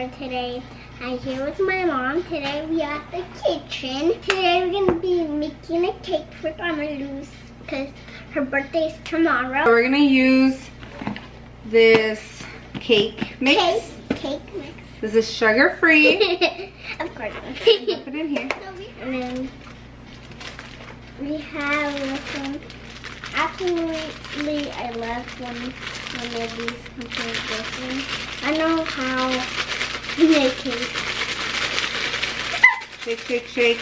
Laura today. I'm here with my mom. Today we are at the kitchen. Today we're going to be making a cake for Grandma Luz because her birthday is tomorrow. So we're going to use this cake mix. Cake mix. This is sugar-free. Of course. Put it in here. And then we have this one. Absolutely, I love when of these contain this one. I know how to make cake. Shake, shake, shake.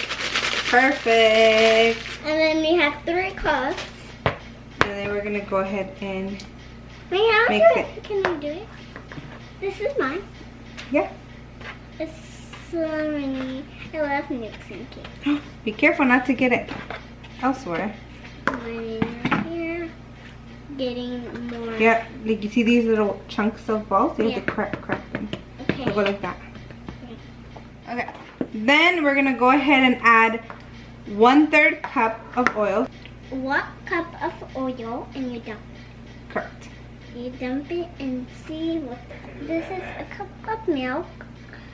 Perfect. And then we have 3 cups. And then we're gonna go ahead and Wait, I'll mix do it. Can you do it? This is mine. Yeah. It's so many. I love mixing cake. Be careful not to get it elsewhere. Here, getting more. Yeah, like you see these little chunks of balls? You have to crack them. Okay. So go like that. Okay. Then we're gonna go ahead and add 1/3 cup of oil. 1 cup of oil, and you dump. Correct. You dump it and see what. This is a cup of milk.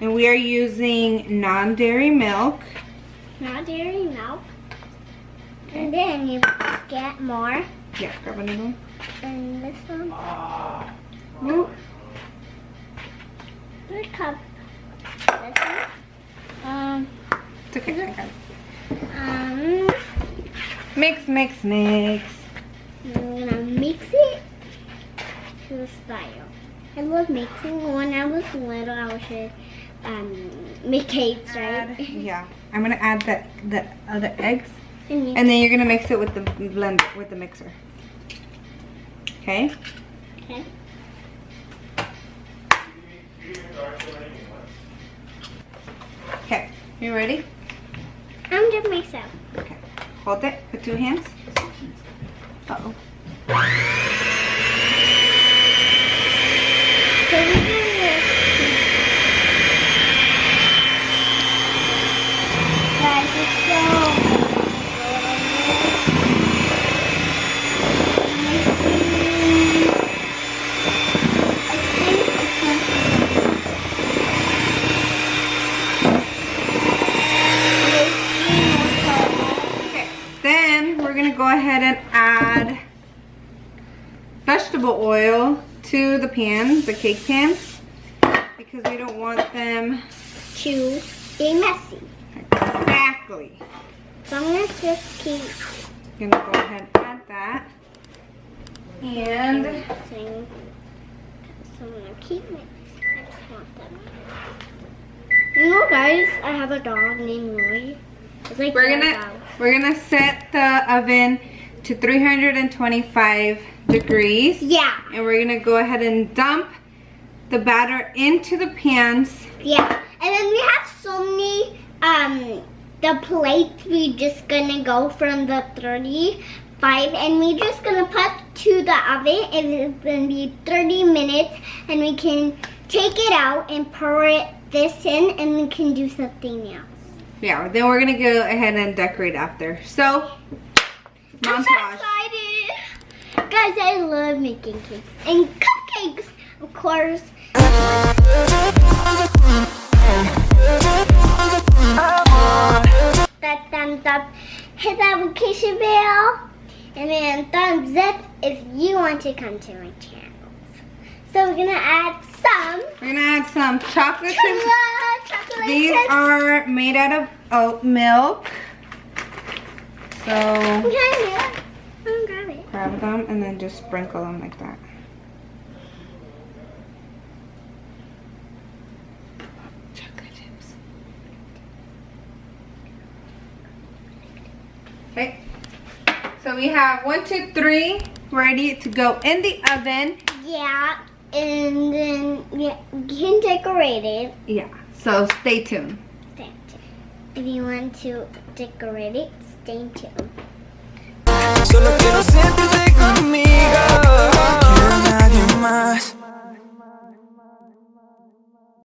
And we are using non-dairy milk. Not dairy milk. And then you get more. Yeah, grab another one. And this one. Ooh. 3 cup. This one. It's okay. I got it. Mix, mix, mix. I'm gonna mix it to the style. I love mixing. When I was little, I should make cakes, right? Yeah. I'm gonna add the other eggs. And And then you're gonna mix it with the blender, with the mixer. Okay? okay. Okay. You ready? I'm just myself. Okay. Hold it with 2 hands. Uh-oh. So we're gonna guys, it's so Okay. Then we're gonna go ahead and add vegetable oil to the pan, the cake pans, because we don't want them to be messy. exactly. So I'm gonna just keep Gonna go ahead and add that. And mixing. So I'm gonna keep mixing. I just want them. You know, guys, I have a dog named Roy. It's like we're your gonna dog. set the oven to 325 degrees. Yeah. And we're gonna go ahead and dump the batter into the pans. Yeah. And then we have so many the plates. We just gonna go from the 35 and we just gonna put to the oven. It's gonna be 30 minutes and we can take it out and pour it this in and we can do something else. Yeah, then we're gonna go ahead and decorate after. So, I'm so montage. excited. Guys, I love making cakes and cupcakes, of course. That thumbs up, hit that notification bell, and then thumbs up if you want to come to my channel. So we're gonna add some We're gonna add some chocolate chips. chocolate These chips. are made out of oat milk. So, Okay, I'm grab it. grab them and then just sprinkle them like that. Chocolate chips. Okay. So we have 1, 2, 3 ready to go in the oven. Yeah, and then you can decorate it. Yeah. So stay tuned. Stay tuned. If you want to decorate it, stay tuned. Solo quiero sentirte conmigo.